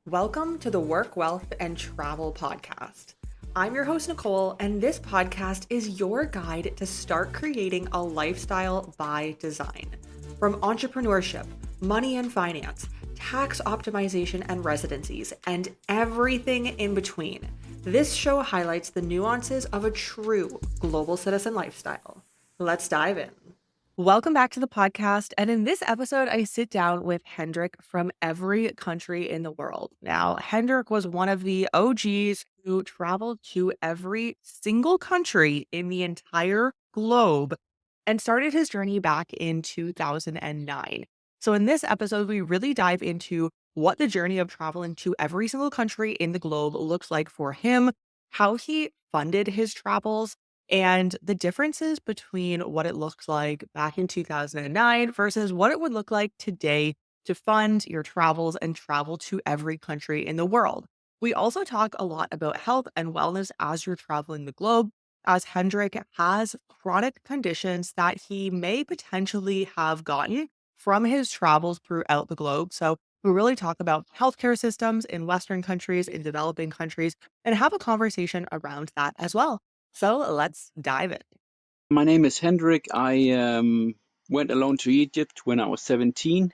Welcome to the Work, Wealth, and Travel podcast. I'm your host, Nicole, and this podcast is your guide to start creating a lifestyle by design. From entrepreneurship, money and finance, tax optimization and residencies, and everything in between, this show highlights the nuances of a true global citizen lifestyle. Let's dive in. Welcome back to the podcast. And in this episode, I sit down with Hendrik from every country in the world. Now, Hendrik was one of the OGs who traveled to every single country in the entire globe and started his journey back in 2009. So in this episode, we really dive into what the journey of traveling to every single country in the globe looks like for him, how he funded his travels, and the differences between what it looks like back in 2009 versus what it would look like today to fund your travels and travel to every country in the world. We also talk a lot about health and wellness as you're traveling the globe, as Hendrik has chronic conditions that he may potentially have gotten from his travels throughout the globe. So we really talk about healthcare systems in Western countries, in developing countries, and have a conversation around that as well. So let's dive in. My name is Henrik. I went alone to Egypt when I was 17.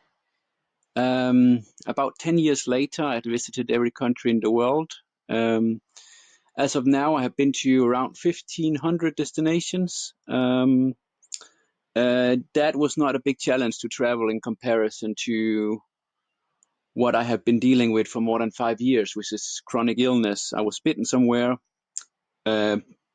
About 10 years later, I had visited every country in the world. As of now, I have been to around 1,500 destinations. That was not a big challenge to travel in comparison to what I have been dealing with for more than 5 years, which is chronic illness. I was bitten somewhere.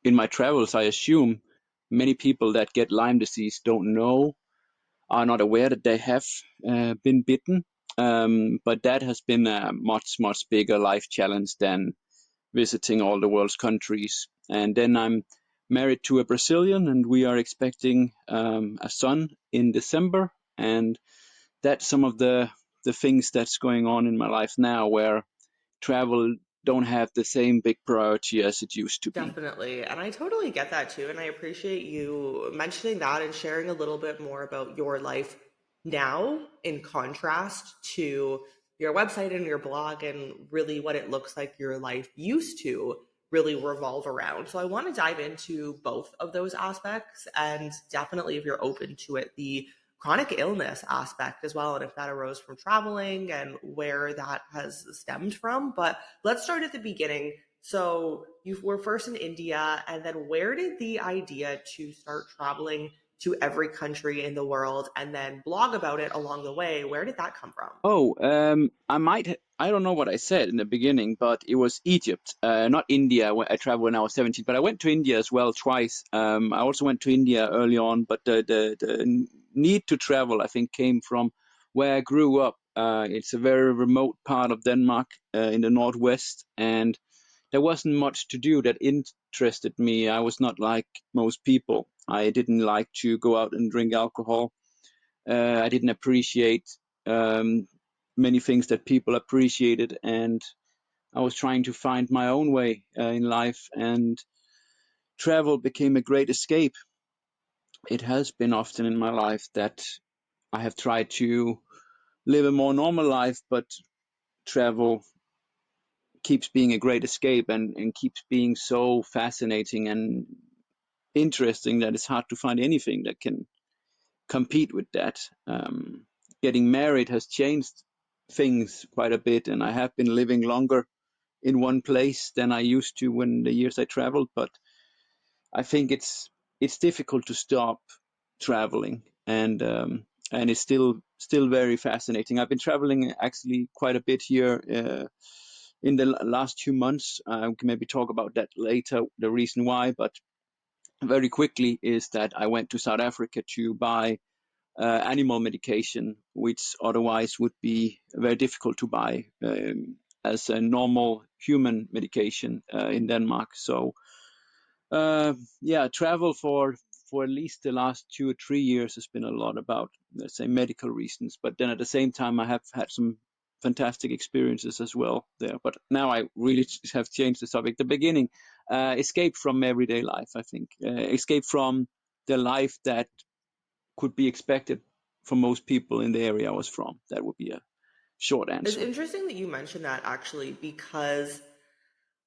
In my travels, I assume many people that get Lyme disease are not aware that they have been bitten. But that has been a much, much bigger life challenge than visiting all the world's countries. And then I'm married to a Brazilian, and we are expecting a son in December. And that's some of the things that's going on in my life now, where travel don't have the same big priority as it used to be. Definitely. And I totally get that too. And I appreciate you mentioning that and sharing a little bit more about your life now in contrast to your website and your blog and really what it looks like your life used to really revolve around. So I want to dive into both of those aspects and definitely, if you're open to it, the chronic illness aspect as well, and if that arose from traveling and where that has stemmed from. But let's start at the beginning. So you were first in India, and then where did the idea to start traveling to every country in the world and then blog about it along the way, where did that come from? I don't know what I said in the beginning, but it was Egypt, not India. I traveled when I was 17, but I went to India as well twice. I also went to India early on, but the need to travel, I think, came from where I grew up. It's a very remote part of Denmark, in the northwest, and there wasn't much to do that interested me. I was not like most people. I didn't like to go out and drink alcohol. I didn't appreciate many things that people appreciated, and I was trying to find my own way in life, and travel became a great escape. It has been often in my life that I have tried to live a more normal life, but travel keeps being a great escape and keeps being so fascinating and interesting that it's hard to find anything that can compete with that. Getting married has changed things quite a bit, and I have been living longer in one place than I used to when the years I traveled. But I think it's difficult to stop traveling, and it's still very fascinating. I've been traveling actually quite a bit here in the last 2 months. I can maybe talk about that later, the reason why, but very quickly is that I went to South Africa to buy animal medication, which otherwise would be very difficult to buy as a normal human medication in Denmark. So travel for at least the last 2 or 3 years has been a lot about, let's say, medical reasons. But then at the same time, I have had some fantastic experiences as well there. But now I really have changed the subject. The beginning, escape from everyday life, I think. Escape from the life that could be expected for most people in the area I was from. That would be a short It's answer. interesting that you mentioned that actually, because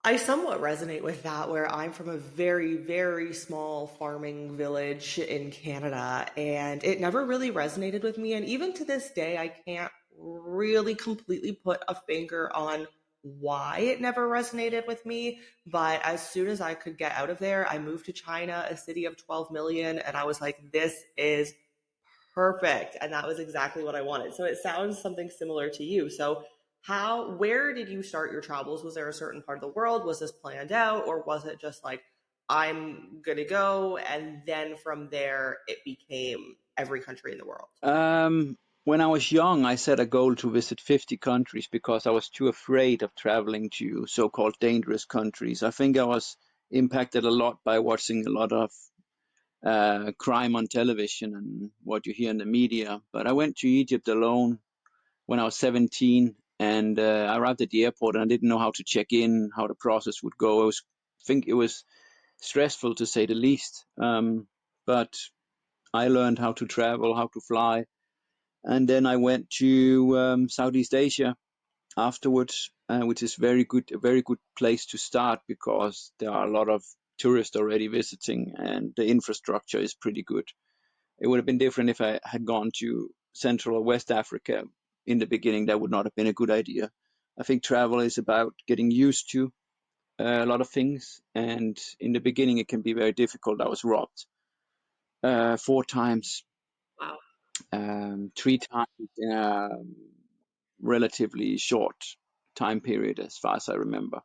I somewhat resonate with that, where I'm from a very, very small farming village in Canada, and it never really resonated with me. And even to this day, I can't really completely put a finger on why it never resonated with me. But as soon as I could get out of there, I moved to China, a city of 12 million, and I was like, this is perfect. And that was exactly what I wanted. So it sounds something similar to you. So where did you start your travels? Was there a certain part of the world? Was this planned out? Or was it just like, I'm going to go? And then from there, it became every country in the world. When I was young, I set a goal to visit 50 countries because I was too afraid of traveling to so-called dangerous countries. I think I was impacted a lot by watching a lot of crime on television and what you hear in the media. But I went to Egypt alone when I was 17, and I arrived at the airport and I didn't know how to check in, how the process would go. I think it was stressful to say the least. But I learned how to travel, how to fly, and then I went to Southeast Asia afterwards, which is a very good place to start because there are a lot of tourists already visiting, and the infrastructure is pretty good. It would have been different if I had gone to Central or West Africa in the beginning. That would not have been a good idea. I think travel is about getting used to a lot of things, and in the beginning it can be very difficult. I was robbed 4 times, Wow. 3 times in a relatively short time period, as far as I remember.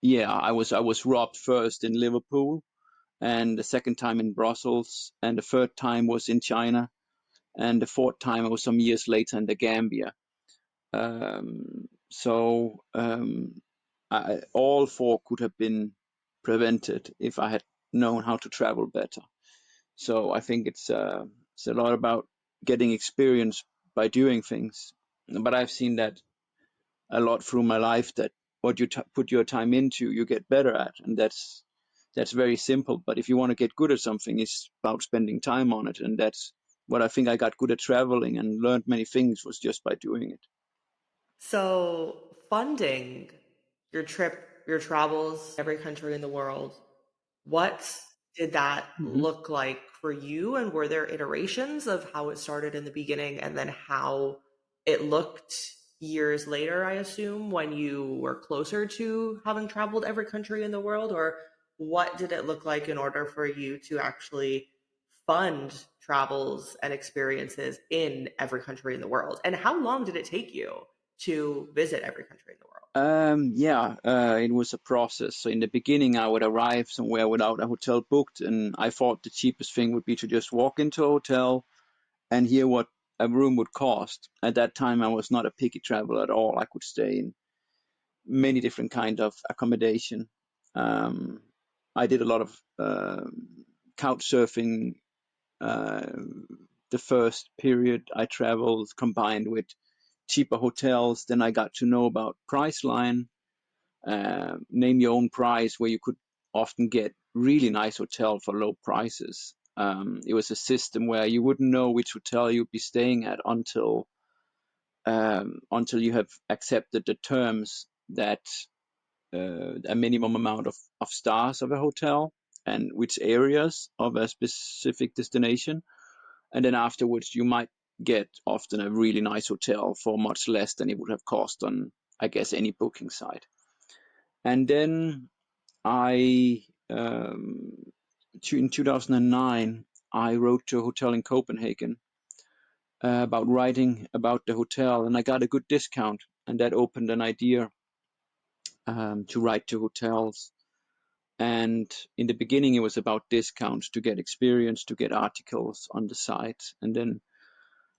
Yeah, I was robbed first in Liverpool, and the second time in Brussels, and the third time was in China, and the fourth time was some years later in the Gambia. So all four could have been prevented if I had known how to travel better. So I think it's a lot about getting experience by doing things. But I've seen that a lot through my life, that what you put your time into, you get better at, and that's very simple. But if you want to get good at something, it's about spending time on it, and that's what I think I got good at traveling and learned many things was just by doing it. So funding your trip, your travels, every country in the world, what did that Hmm. look like for you? And were there iterations of how it started in the beginning and then how it looked years later, I assume, when you were closer to having traveled every country in the world? Or what did it look like in order for you to actually fund travels and experiences in every country in the world? And how long did it take you to visit every country in the world? Yeah, it was a process. So in the beginning, I would arrive somewhere without a hotel booked, and I thought the cheapest thing would be to just walk into a hotel and hear what a room would cost. At that time, I was not a picky traveler at all. I could stay in many different kind of accommodation. Um, I did a lot of couch surfing. Uh, the first period I traveled combined with cheaper hotels. Then I got to know about Priceline, name your own price, where you could often get really nice hotel for low prices. It was a system where you wouldn't know which hotel you'd be staying at until you have accepted the terms that a minimum amount of stars of a hotel and which areas of a specific destination. And then afterwards, you might get often a really nice hotel for much less than it would have cost on, I guess, any booking site. And then um, in 2009, I wrote to a hotel in Copenhagen about writing about the hotel, and I got a good discount, and that opened an idea to write to hotels. And in the beginning, it was about discounts to get experience, to get articles on the site. And then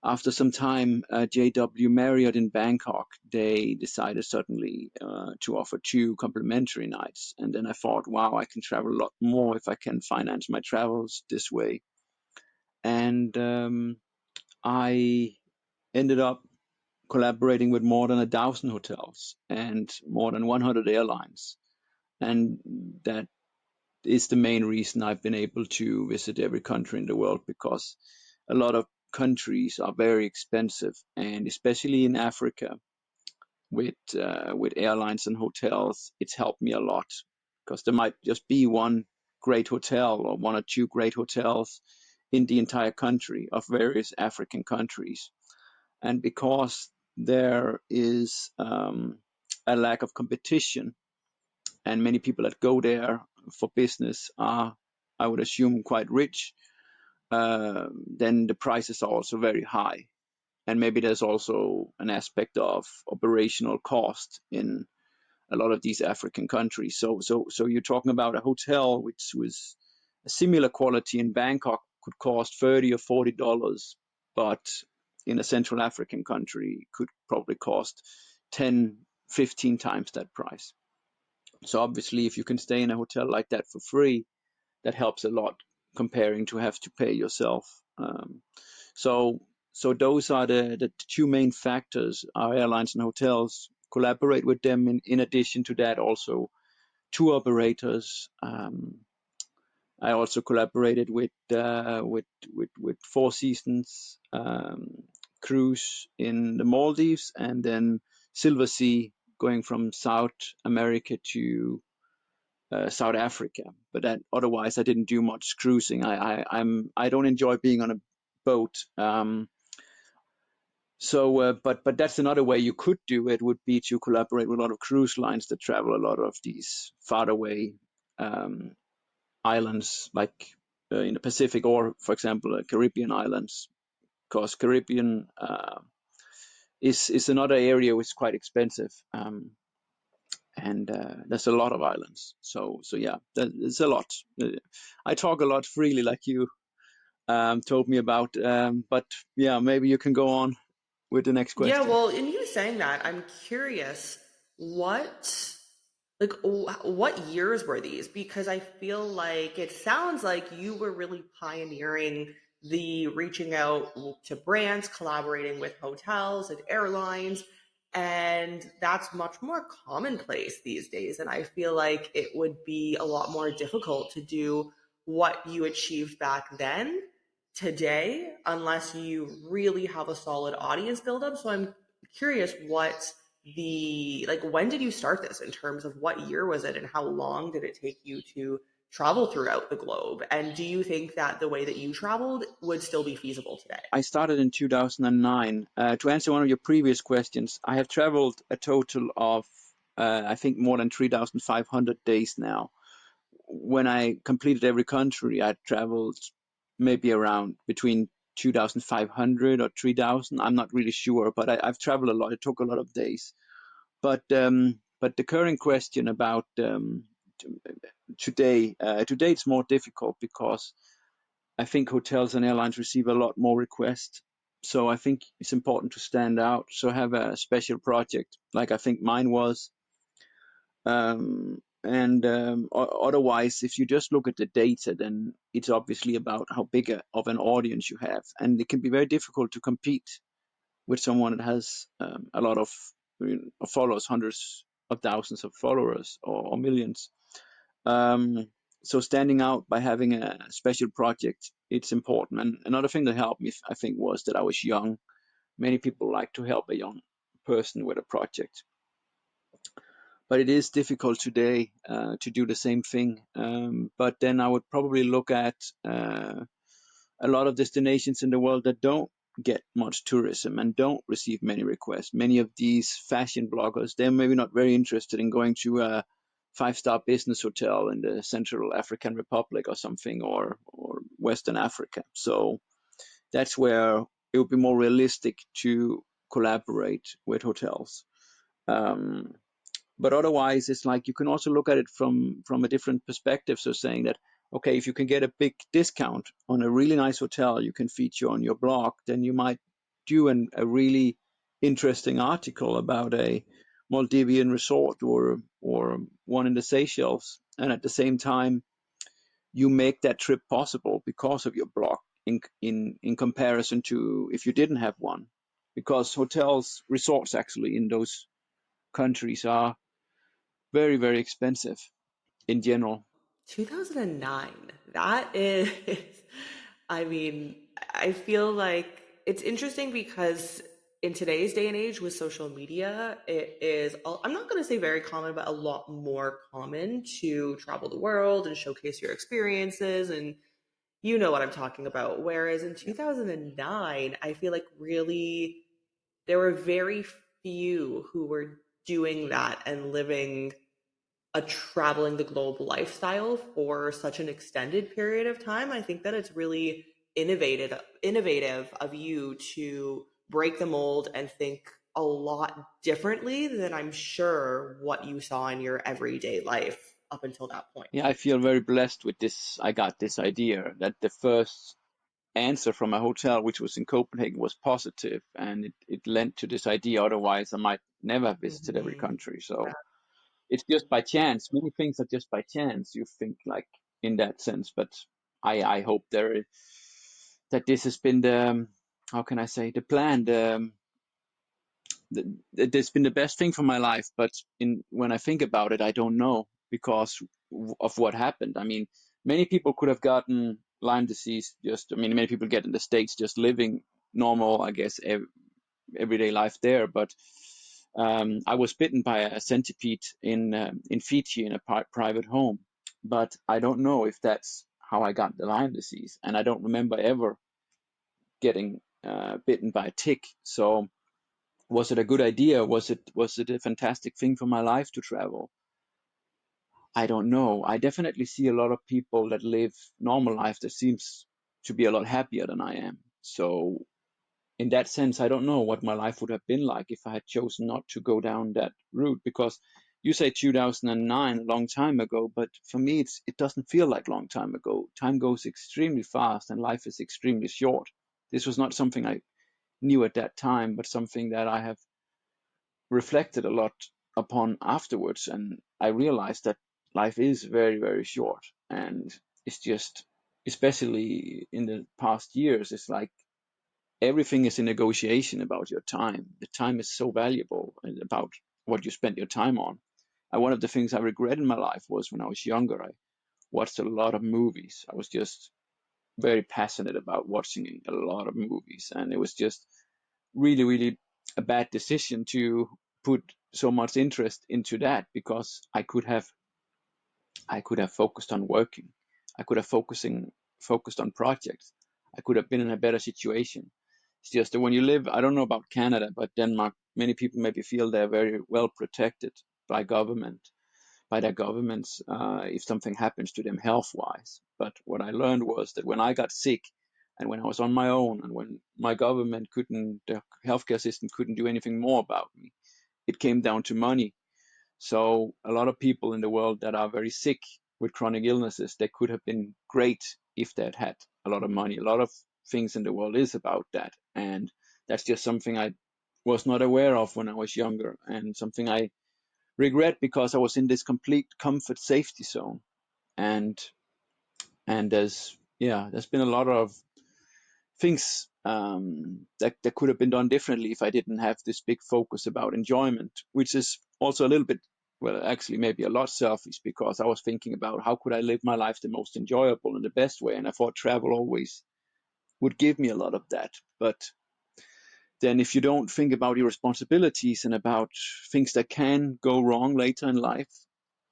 after some time, JW Marriott in Bangkok, they decided suddenly to offer 2 complimentary nights. And then I thought, wow, I can travel a lot more if I can finance my travels this way. And I ended up collaborating with more than 1,000 hotels and more than 100 airlines. And that is the main reason I've been able to visit every country in the world, because a lot of countries are very expensive, and especially in Africa, with airlines and hotels, it's helped me a lot, because there might just be one great hotel or one or two great hotels in the entire country of various African countries. And because there is a lack of competition, and many people that go there for business are, I would assume, quite rich, then the prices are also very high. And maybe there's also an aspect of operational cost in a lot of these African countries. So you're talking about a hotel which was a similar quality in Bangkok could cost $30 or $40, but in a Central African country could probably cost 10, 15 times that price. So obviously, if you can stay in a hotel like that for free, that helps a lot comparing to have to pay yourself. So so those are the two main factors. Our airlines and hotels collaborate with them. In addition to that, also tour operators. I also collaborated with Four Seasons cruise in the Maldives, and then Silver Sea going from South America to South Africa. But otherwise, I didn't do much cruising. I don't enjoy being on a boat. But that's another way you could do it, would be to collaborate with a lot of cruise lines that travel a lot of these far away islands, like in the Pacific, or, for example, Caribbean islands, because Caribbean is another area which is quite expensive. And there's a lot of islands. So yeah, there's a lot. I talk a lot freely, like you told me about. But yeah, maybe you can go on with the next Yeah, question. well, in you saying that, I'm curious what what years were these? Because I feel like it sounds like you were really pioneering the reaching out to brands, collaborating with hotels and airlines, and that's much more commonplace these days. And I feel like it would be a lot more difficult to do what you achieved back then today unless you really have a solid audience buildup. So I'm curious what the like when did you start this in terms of what year was it and how long did it take you to travel throughout the globe? And do you think that the way that you traveled would still be feasible today? I started in 2009. To answer one of your previous questions, I have traveled a total of, I think, more than 3,500 days now. When I completed every country, I traveled maybe around between 2,500 or 3,000. I'm not really sure, but I've traveled a lot. It took a lot of days. But the current question about today it's more difficult, because I think hotels and airlines receive a lot more requests. So I think it's important to stand out. So have a special project, like I think mine was. And otherwise, if you just look at the data, then it's obviously about how big of an audience you have. And it can be very difficult to compete with someone that has a lot of, followers, hundreds of thousands of followers, or millions. Um, so standing out by having a special project, it's important. And another thing that helped me, I think, was that I was young. Many people like to help a young person with a project, but it is difficult today to do the same thing. But then I would probably look at a lot of destinations in the world that don't get much tourism and don't receive many requests. Many of these fashion bloggers, they're maybe not very interested in going to a five-star business hotel in the Central African Republic or something, or Western Africa. So that's where it would be more realistic to collaborate with hotels. Um, but otherwise, it's like you can also look at it from a different perspective. So saying that, okay, if you can get a big discount on a really nice hotel you can feature on your blog, then you might do a really interesting article about a Maldivian resort, or one in the Seychelles, and at the same time you make that trip possible because of your blog, in comparison to if you didn't have one, because hotels, resorts actually in those countries are very, very expensive in general. 2009. That is, I mean, I feel like it's interesting because in today's day and age with social media, it is, I'm not going to say very common, but a lot more common to travel the world and showcase your experiences. And you know what I'm talking about. Whereas in 2009, I feel like really there were very few who were doing that and living a traveling the globe lifestyle for such an extended period of time. I think that it's really innovative of you to break the mold and think a lot differently than I'm sure what you saw in your everyday life up until that point. Yeah, I feel very blessed with this. I got this idea that the first answer from a hotel, which was in Copenhagen, was positive, and it lent to this idea. Otherwise, I might never have visited every Mhm. country. So it's just by chance. Many things are just by chance. You think like in that sense, but I hope that this has been the how can I say the plan. It's been the best thing for my life, but when I think about it, I don't know because of what happened. I mean, many people could have gotten Lyme disease just, I mean, many people get in the States just living normal, I guess, everyday life there. But I was bitten by a centipede in Fiji in a private home. But I don't know if that's how I got the Lyme disease. And I don't remember ever getting bitten by a tick. So was it a good idea? Was it a fantastic thing for my life to travel? I don't know. I definitely see a lot of people that live normal life that seems to be a lot happier than I am. So in that sense, I don't know what my life would have been like if I had chosen not to go down that route. Because you say 2009, a long time ago, but for me, it doesn't feel like a long time ago. Time goes extremely fast, and life is extremely short. This was not something I knew at that time, but something that I have reflected a lot upon afterwards, and I realized that life is very, very short, and it's just, especially in the past years, it's like everything is a negotiation about your time. The time is so valuable and about what you spent your time on. And one of the things I regret in my life was when I was younger, I watched a lot of movies. I was just very passionate about watching a lot of movies, and it was just really, really a bad decision to put so much interest into that because I could have focused on working. I could have focused on projects. I could have been in a better situation. It's just that when you live, I don't know about Canada, but Denmark, many people maybe feel they're very well protected by their governments, if something happens to them health-wise. But what I learned was that when I got sick and when I was on my own and when my government the healthcare system couldn't do anything more about me, it came down to money. So a lot of people in the world that are very sick with chronic illnesses, they could have been great if they had had a lot of money. A lot of things in the world is about that. And that's just something I was not aware of when I was younger, and something I regret because I was in this complete comfort safety zone. And there's been a lot of things that could have been done differently if I didn't have this big focus about enjoyment, which is also a little bit, well, actually maybe a lot selfish, because I was thinking about how could I live my life the most enjoyable and the best way, and I thought travel always would give me a lot of that. But then if you don't think about your responsibilities and about things that can go wrong later in life,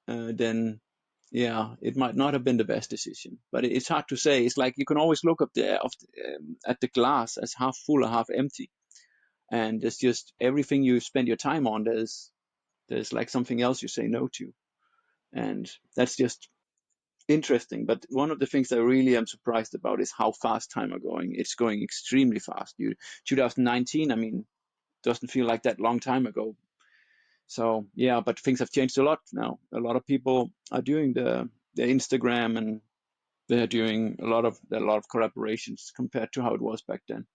then yeah, it might not have been the best decision. But it's hard to say. It's like you can always look up there at the glass as half full or half empty, and it's just everything you spend your time on. There's like something else you say no to, and that's just interesting. But one of the things I really am surprised about is how fast time are going. It's going extremely fast. 2019, I mean, doesn't feel like that long time ago. So yeah, but things have changed a lot now. A lot of people are doing the Instagram, and they're doing a lot of collaborations compared to how it was back then.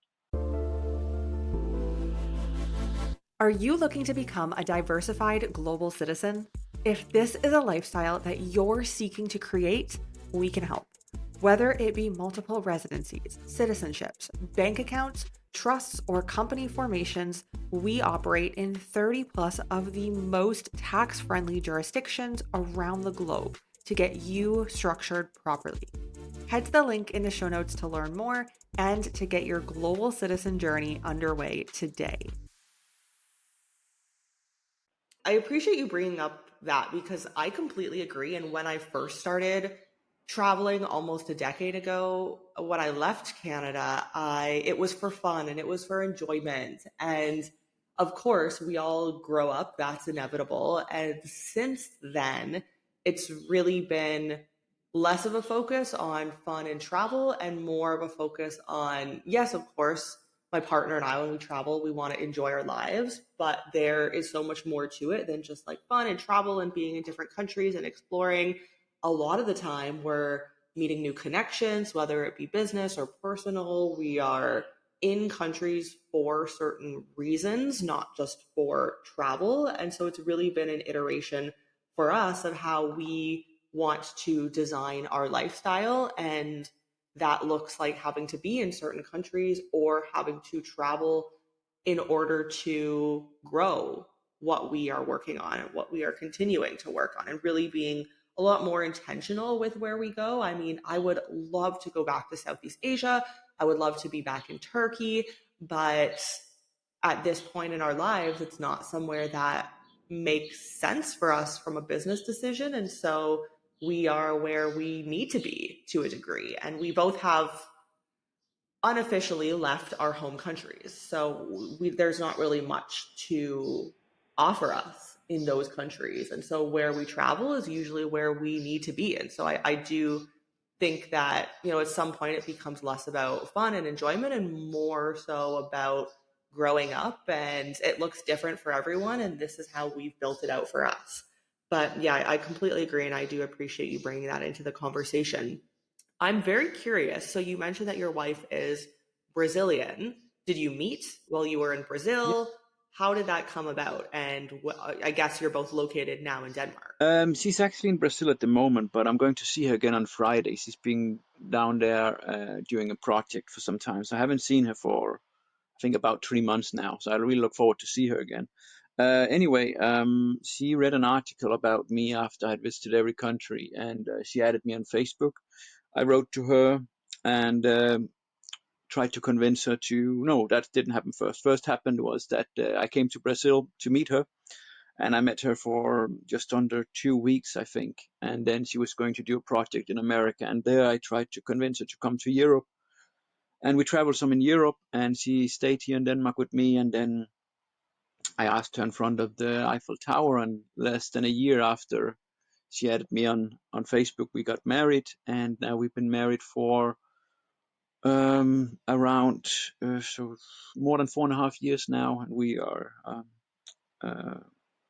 Are you looking to become a diversified global citizen? If this is a lifestyle that you're seeking to create, we can help. Whether it be multiple residencies, citizenships, bank accounts, trusts, or company formations, we operate in 30 plus of the most tax-friendly jurisdictions around the globe to get you structured properly. Head to the link in the show notes to learn more and to get your global citizen journey underway today. I appreciate you bringing up that because I completely agree. And when I first started traveling almost a decade ago, when I left Canada, it was for fun and it was for enjoyment. And of course, we all grow up, that's inevitable. And since then, it's really been less of a focus on fun and travel and more of a focus on, yes, of course, my partner and I, when we travel, we want to enjoy our lives, but there is so much more to it than just like fun and travel and being in different countries and exploring. A lot of the time, we're meeting new connections, whether it be business or personal. We are in countries for certain reasons, not just for travel. And so it's really been an iteration for us of how we want to design our lifestyle. And that looks like having to be in certain countries or having to travel in order to grow what we are working on and what we are continuing to work on, and really being a lot more intentional with where we go. I mean, I would love to go back to Southeast Asia. I would love to be back in Turkey, but at this point in our lives, it's not somewhere that makes sense for us from a business decision. And so we are where we need to be to a degree. And we both have unofficially left our home countries. So there's not really much to offer us in those countries. And so where we travel is usually where we need to be. And so I do think that, at some point it becomes less about fun and enjoyment and more so about growing up. And it looks different for everyone. And this is how we've built it out for us. But yeah, I completely agree. And I do appreciate you bringing that into the conversation. I'm very curious. So you mentioned that your wife is Brazilian. Did you meet while you were in Brazil? How did that come about? And I guess you're both located now in Denmark. She's actually in Brazil at the moment, but I'm going to see her again on Friday. She's been down there doing a project for some time. So I haven't seen her for, I think, about 3 months now. So I really look forward to see her again. Anyway, she read an article about me after I had visited every country, and she added me on Facebook. I wrote to her and tried to convince her to, no, that didn't happen first. First happened was that I came to Brazil to meet her, and I met her for just under 2 weeks, I think. And then she was going to do a project in America, and there I tried to convince her to come to Europe. And we traveled some in Europe, and she stayed here in Denmark with me. And then I asked her in front of the Eiffel Tower, and less than a year after she added me on Facebook, we got married, and now we've been married for around so more than 4.5 years now, and we are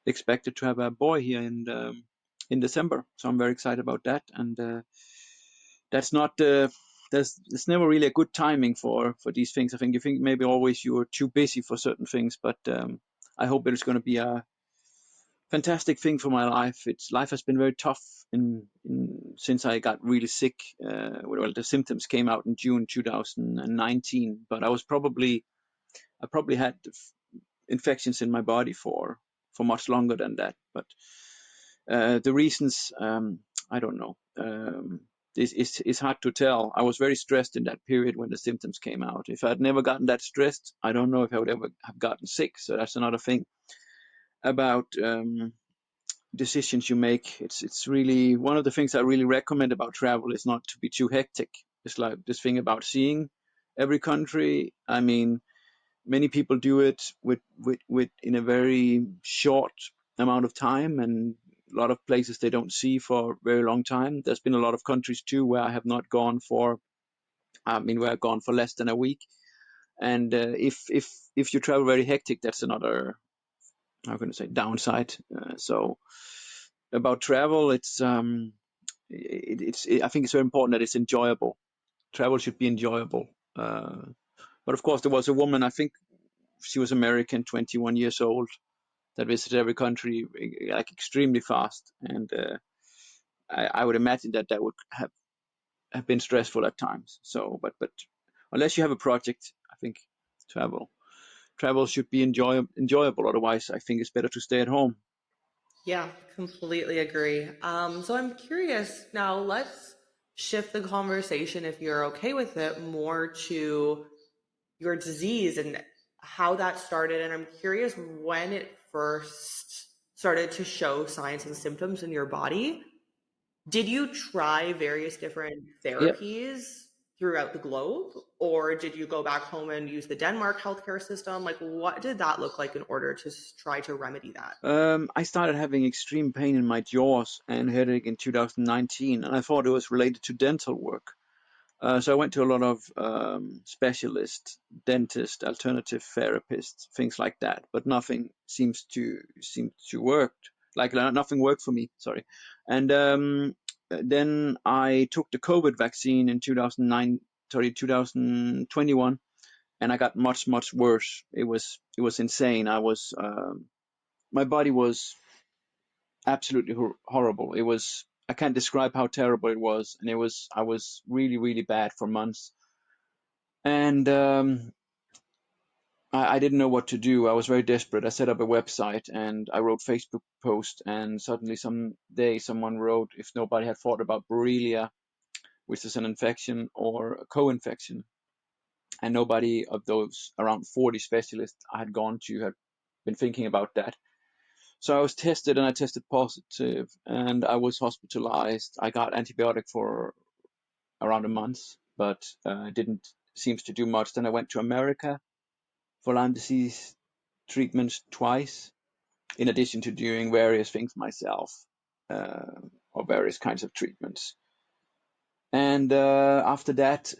expected to have a boy here in December. So I'm very excited about that, and that's not there's never really a good timing for these things. I think you think maybe always you are too busy for certain things, but I hope it's going to be a fantastic thing for my life. Life has been very tough since I got really sick. Well, the symptoms came out in June 2019, but I probably had infections in my body for much longer than that. But the reasons, I don't know. It's hard to tell. I was very stressed in that period when the symptoms came out. If I'd never gotten that stressed, I don't know if I would ever have gotten sick. So that's another thing about decisions you make. It's really one of the things I really recommend about travel is not to be too hectic. It's like this thing about seeing every country. I mean, many people do it with in a very short amount of time, and a lot of places they don't see for a very long time. There's been a lot of countries too where I have not gone for. Where I've gone for less than a week. And if you travel very hectic, that's another, how can I say, downside. So about travel, I think it's very important that it's enjoyable. Travel should be enjoyable. But of course, there was a woman, I think she was American, 21 years old, that visited every country like extremely fast, and I would imagine that would have been stressful at times. So, but unless you have a project, I think travel should be enjoyable. Otherwise, I think it's better to stay at home. Yeah, completely agree. So I'm curious now, let's shift the conversation, if you're okay with it, more to your disease and how that started. And I'm curious when it first started to show signs and symptoms in your body. Did you try various different Yeah. therapies throughout the globe, or did you go back home and use the Denmark healthcare system? Like, what did that look like in order to try to remedy that? I started having extreme pain in my jaws and headache in 2019, and I thought it was related to dental work. So I went to a lot of specialists, dentists, alternative therapists, things like that, but nothing seems to work. Like nothing worked for me. Sorry, and then I took the COVID vaccine in 2021, and I got much worse. It was insane. My body was absolutely horrible. I can't describe how terrible it was, and I was really bad for months. And I didn't know what to do. I was very desperate. I set up a website and I wrote Facebook posts, and suddenly someday someone wrote if nobody had thought about Borrelia, which is an infection or a co-infection, and nobody of those around 40 specialists I had gone to had been thinking about that. So I was tested and I tested positive, and I was hospitalized. I got antibiotic for around a month, but didn't seems to do much. Then I went to America for Lyme disease treatments twice, in addition to doing various things myself, or various kinds of treatments. And after that,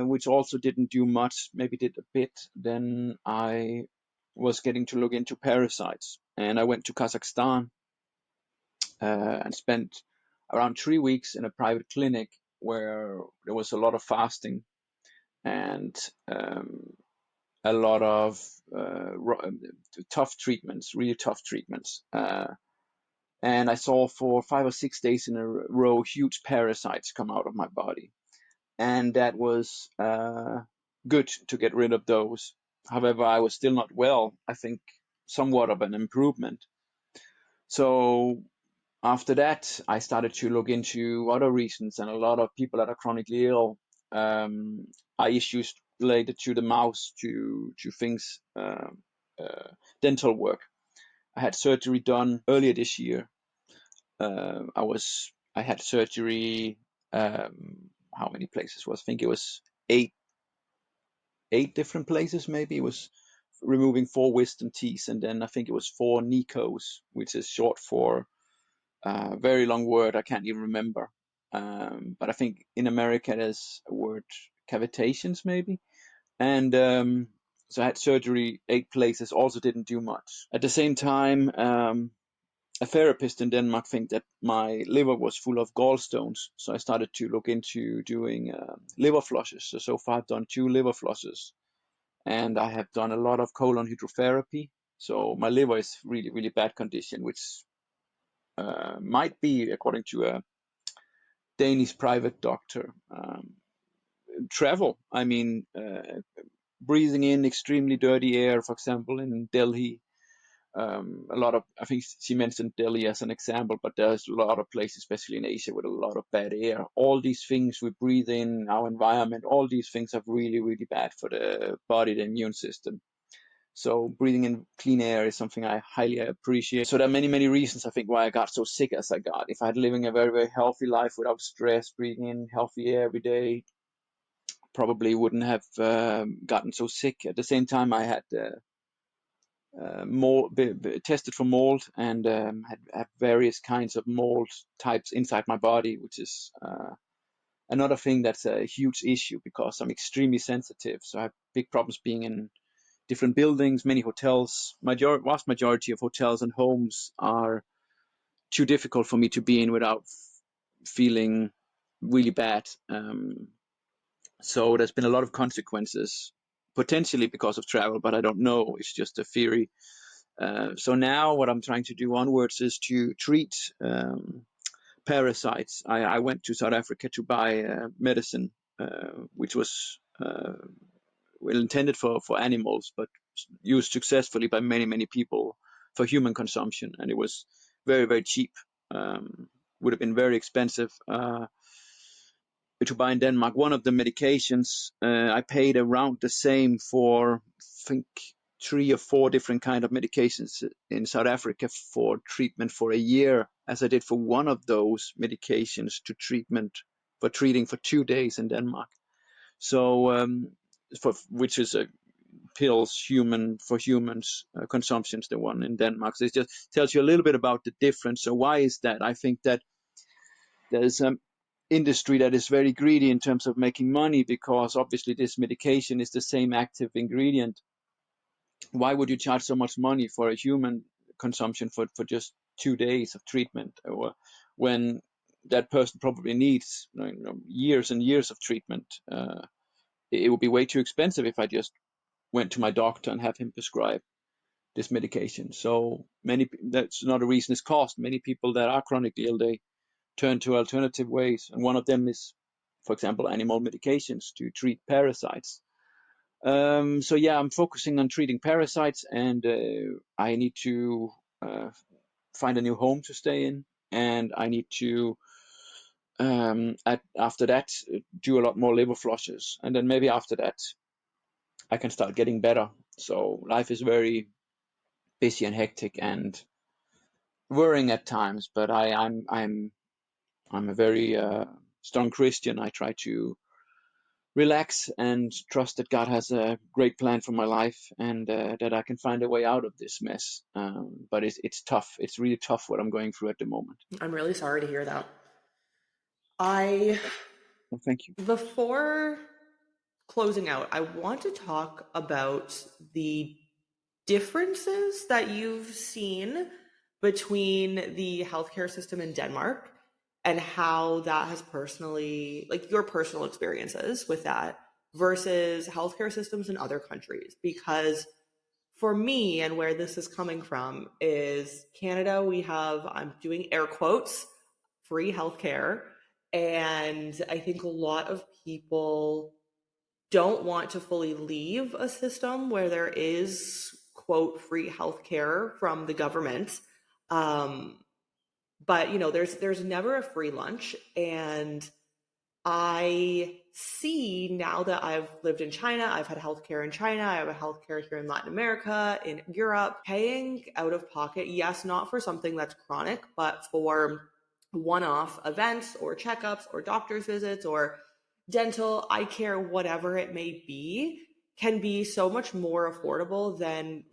which also didn't do much, maybe did a bit, then I was getting to look into parasites. And I went to Kazakhstan and spent around 3 weeks in a private clinic where there was a lot of fasting and a lot of tough treatments, really tough treatments. And I saw for 5 or 6 days in a row huge parasites come out of my body. And that was good to get rid of those. However, I was still not well. I think somewhat of an improvement. So after that, I started to look into other reasons, and a lot of people that are chronically ill are issues related to the mouth, to things, dental work. I had surgery done earlier this year. I had surgery. How many places was? I think it was eight different places. Maybe it was removing 4 wisdom teeth, and then I think it was 4 Nicos, which is short for very long word. I can't even remember. But I think in America there's a word cavitations maybe. And so I had surgery 8 places. Also didn't do much. At the same time, a therapist in Denmark think that my liver was full of gallstones. So I started to look into doing liver flushes. So far I've done 2 liver flushes, and I have done a lot of colon hydrotherapy. So my liver is really bad condition, which might be, according to a Danish private doctor, travel. I mean, breathing in extremely dirty air, for example, in Delhi. A lot of, I think she mentioned Delhi as an example, but there's a lot of places, especially in Asia, with a lot of bad air. All these things we breathe in, our environment, all these things are really bad for the body, the immune system. So breathing in clean air is something I highly appreciate. So there are many reasons, I think, why I got so sick as I got. If I had living a very healthy life without stress, breathing in healthy air every day, probably wouldn't have gotten so sick. At the same time, I had tested for mold, and had various kinds of mold types inside my body, which is another thing that's a huge issue because I'm extremely sensitive. So I have big problems being in different buildings, many hotels. Vast majority of hotels and homes are too difficult for me to be in without feeling really bad. So there's been a lot of consequences, potentially because of travel, but I don't know. It's just a theory. So now what I'm trying to do onwards is to treat parasites. I went to South Africa to buy medicine, which was well intended for animals, but used successfully by many people for human consumption, and it was very cheap. Would have been very expensive to buy in Denmark. One of the medications I paid around the same for, I think 3 or 4 different kind of medications in South Africa for treatment for a year, as I did for one of those medications for treating for 2 days in Denmark. So, which is a pills for humans consumptions, the one in Denmark. So it just tells you a little bit about the difference. So why is that? I think that there's industry that is very greedy in terms of making money, because obviously this medication is the same active ingredient. Why would you charge so much money for a human consumption for just 2 days of treatment, or when that person probably needs years and years of treatment? It would be way too expensive if I just went to my doctor and have him prescribe this medication. So that's another reason is cost. Many people that are chronically ill, they turn to alternative ways, and one of them is, for example, animal medications to treat parasites. So yeah, I'm focusing on treating parasites, and I need to find a new home to stay in, and I need to after that do a lot more liver flushes, and then maybe after that I can start getting better. So life is very busy and hectic and worrying at times, but I'm a very strong Christian. I try to relax and trust that God has a great plan for my life, and that I can find a way out of this mess. But it's tough. It's really tough what I'm going through at the moment. I'm really sorry to hear that. I, Well, thank you. before closing out, I want to talk about the differences that you've seen between the healthcare system in Denmark and how that has personally, like your personal experiences with that versus healthcare systems in other countries. Because for me, and where this is coming from, is Canada, we have, I'm doing air quotes, free healthcare. And I think a lot of people don't want to fully leave a system where there is quote free healthcare from the government. But there's never a free lunch, and I see now that I've lived in China, I've had healthcare in China, I have a healthcare here in Latin America, in Europe, paying out of pocket, yes, not for something that's chronic, but for one-off events or checkups or doctor's visits or dental, eye care, whatever it may be, can be so much more affordable than,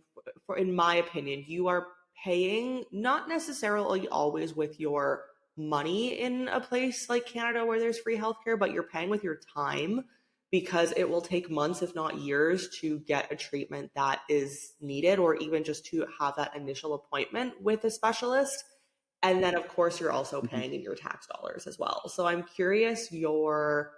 in my opinion, you are paying not necessarily always with your money in a place like Canada where there's free healthcare, but you're paying with your time, because it will take months, if not years, to get a treatment that is needed, or even just to have that initial appointment with a specialist. And then, of course, you're also paying in your tax dollars as well. So I'm curious your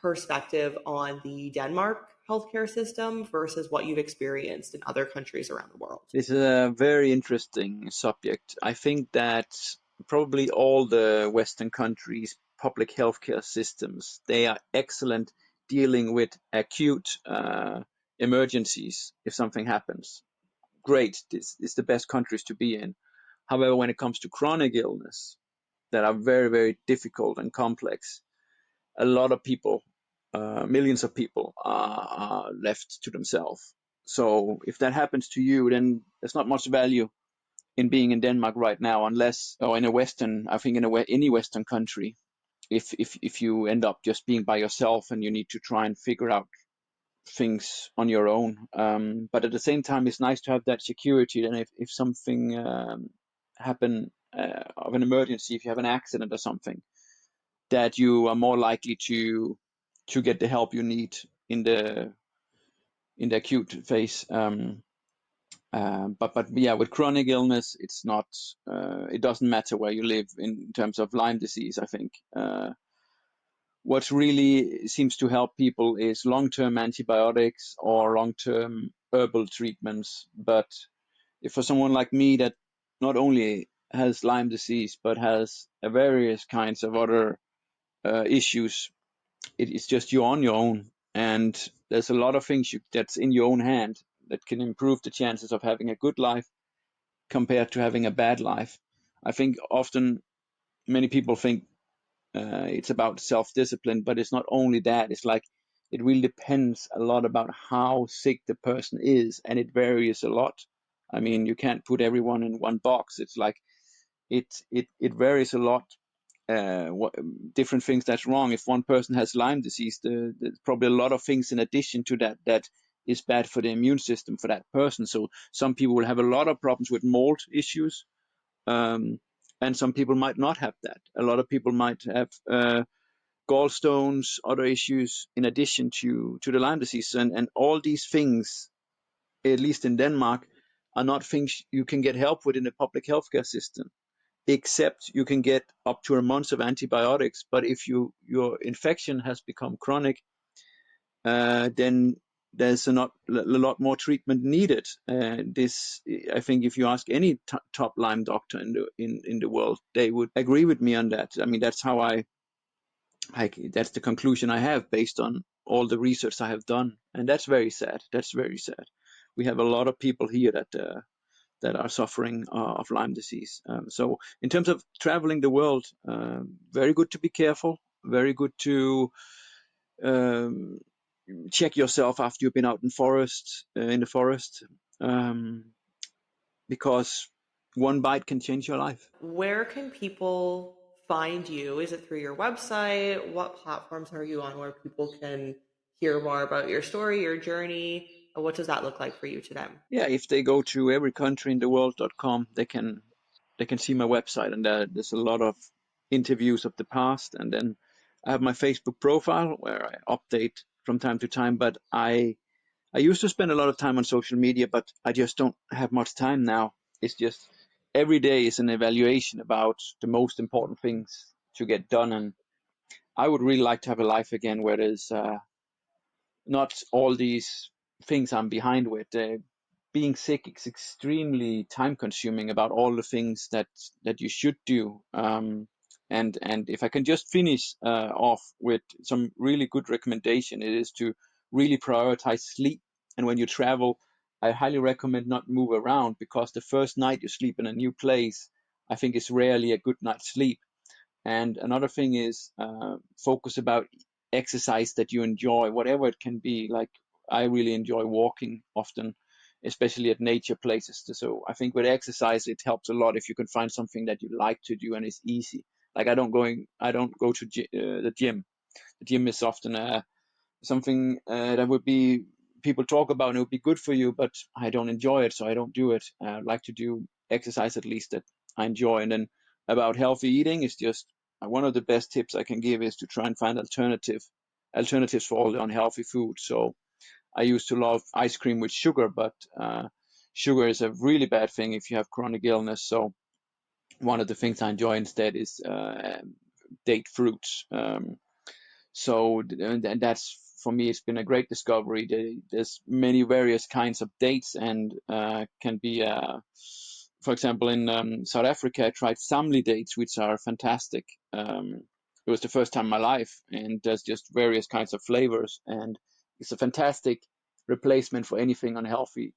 perspective on the Denmark healthcare system versus what you've experienced in other countries around the world. This is a very interesting subject. I think that probably all the Western countries' public healthcare systems, they are excellent dealing with acute emergencies if something happens. Great, this is the best countries to be in. However, when it comes to chronic illness that are very, very difficult and complex, a lot of people, millions of people, are left to themselves. So if that happens to you, then there's not much value in being in Denmark right now, unless, or in a Western, I think in any Western country, if you end up just being by yourself and you need to try and figure out things on your own. But at the same time, it's nice to have that security. And if something happen of an emergency, if you have an accident or something, that you are more likely to get the help you need in the acute phase. But yeah, with chronic illness, it's not. It doesn't matter where you live in terms of Lyme disease. I think what really seems to help people is long-term antibiotics or long-term herbal treatments. But if for someone like me that not only has Lyme disease but has various kinds of other issues, it's just you're on your own, and there's a lot of things that's in your own hand that can improve the chances of having a good life compared to having a bad life. I think often many people think it's about self-discipline, but it's not only that. It's like it really depends a lot about how sick the person is, and it varies a lot. I mean, you can't put everyone in one box. It's like it varies a lot. What different things that's wrong. If one person has Lyme disease, there's probably a lot of things in addition to that that is bad for the immune system for that person. So some people will have a lot of problems with mold issues, and some people might not have that. A lot of people might have gallstones, other issues in addition to the Lyme disease, and all these things, at least in Denmark, are not things you can get help with in the public healthcare system, except you can get up to a month of antibiotics. But if your infection has become chronic, then there's a lot more treatment needed. This, I think, if you ask any top Lyme doctor in the world, they would agree with me on that. I mean, that's how that's the conclusion I have based on all the research I have done, and that's very sad. That's very sad. We have a lot of people here that are suffering of Lyme disease. So in terms of traveling the world, very good to be careful, very good to um, check yourself after you've been out in the forest, um, because one bite can change your life. Where can people find you? Is it through your website? What platforms are you on where people can hear more about your story, your journey? What does that look like for you today? Yeah, if they go to everycountryintheworld.com, they can see my website, and there's a lot of interviews of the past, and then I have my Facebook profile where I update from time to time. But I used to spend a lot of time on social media, but I just don't have much time now. It's just every day is an evaluation about the most important things to get done, and I would really like to have a life again where there's not all these things I'm behind with. Being sick is extremely time consuming about all the things that you should do. And if I can just finish off with some really good recommendation, it is to really prioritize sleep. And when you travel, I highly recommend not move around, because the first night you sleep in a new place, I think, is rarely a good night's sleep. And another thing is focus about exercise that you enjoy, whatever it can be. Like, I really enjoy walking often, especially at nature places. So I think with exercise, it helps a lot if you can find something that you like to do and is easy. Like, I don't go to the gym. The gym is often something that would be people talk about and it would be good for you, but I don't enjoy it, so I don't do it. I like to do exercise at least that I enjoy. And then about healthy eating is just one of the best tips I can give is to try and find alternatives for all the unhealthy food. So I used to love ice cream with sugar, but sugar is a really bad thing if you have chronic illness. So one of the things I enjoy instead is date fruits. So and that's, for me, it's been a great discovery. There's many various kinds of dates, and can be, for example, in South Africa, I tried samli dates, which are fantastic. It was the first time in my life, and there's just various kinds of flavors, and it's a fantastic replacement for anything unhealthy,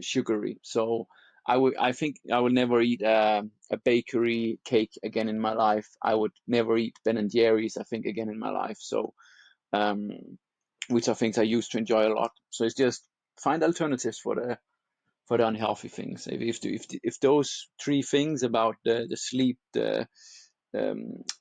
sugary. So I think I will never eat a bakery cake again in my life. I would never eat Ben and Jerry's, I think, again in my life. So, which are things I used to enjoy a lot. So it's just find alternatives for the unhealthy things. If those three things about the sleep, the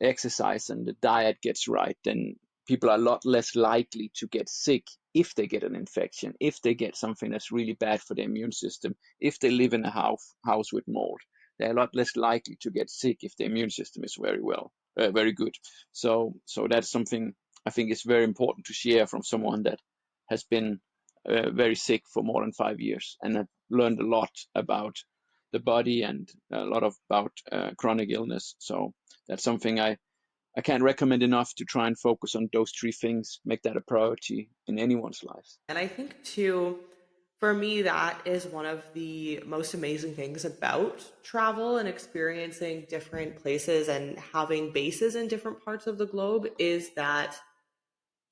exercise, and the diet gets right, then people are a lot less likely to get sick if they get an infection, if they get something that's really bad for the immune system, if they live in a house with mold. They're a lot less likely to get sick if the immune system is very good. So that's something I think is very important to share from someone that has been very sick for more than 5 years and have learned a lot about the body and a lot about chronic illness. So that's something I can't recommend enough, to try and focus on those three things, make that a priority in anyone's lives. And I think, too, for me, that is one of the most amazing things about travel and experiencing different places and having bases in different parts of the globe is that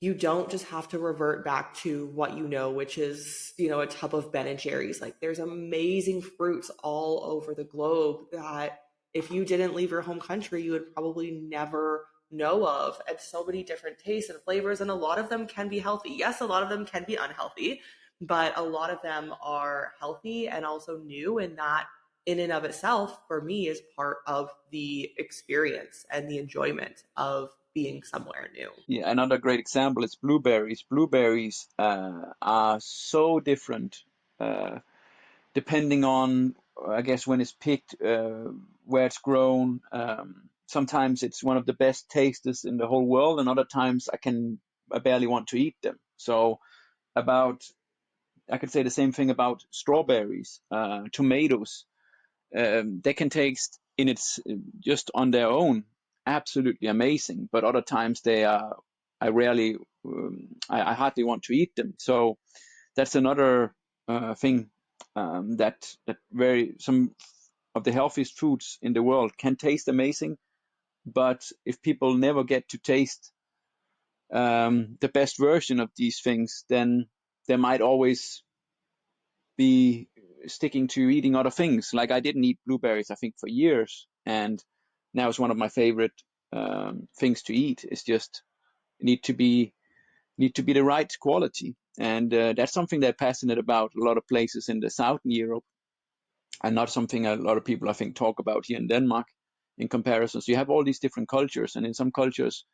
you don't just have to revert back to what you know, which is, a tub of Ben and Jerry's. Like, there's amazing fruits all over the globe that if you didn't leave your home country, you would probably never know of, and so many different tastes and flavors. And a lot of them can be healthy. Yes, a lot of them can be unhealthy, but a lot of them are healthy and also new. And that, in and of itself, for me, is part of the experience and the enjoyment of being somewhere new. Yeah, another great example is blueberries. Blueberries are so different depending on, I guess, when it's picked, where it's grown. Sometimes it's one of the best tasters in the whole world, and other times I barely want to eat them. So I could say the same thing about strawberries, tomatoes. They can taste in its just on their own absolutely amazing, but other times I rarely, I hardly want to eat them. So that's another thing, that some of the healthiest foods in the world can taste amazing, but if people never get to taste the best version of these things, then they might always be sticking to eating other things. Like I didn't eat blueberries, I think, for years, and now it's one of my favorite things to eat. It's just need to be the right quality, and that's something they're passionate about a lot of places in the southern Europe, and not something a lot of people I think talk about here in Denmark. In comparison, so you have all these different cultures, and in some cultures,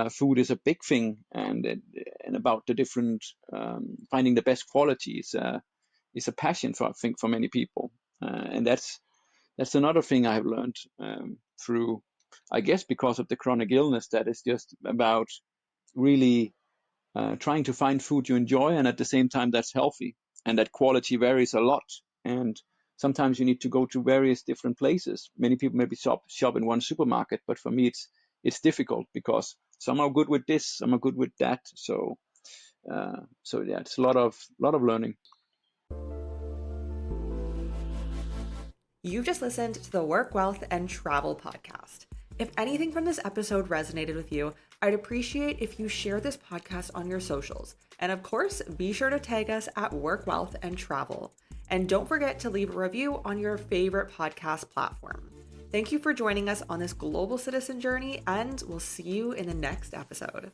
food is a big thing, and about the different finding the best quality is a passion for, I think, for many people, and that's another thing I have learned through, I guess, because of the chronic illness, that is just about really trying to find food you enjoy, and at the same time that's healthy, and that quality varies a lot, and sometimes you need to go to various different places. Many people maybe shop in one supermarket, but for me it's difficult because some are good with this, some are good with that. So yeah, it's a lot of learning. You've just listened to the Work, Wealth, and Travel podcast. If anything from this episode resonated with you, I'd appreciate if you share this podcast on your socials. And of course, be sure to tag us at Work, Wealth, and Travel. And don't forget to leave a review on your favorite podcast platform. Thank you for joining us on this global citizen journey, and we'll see you in the next episode.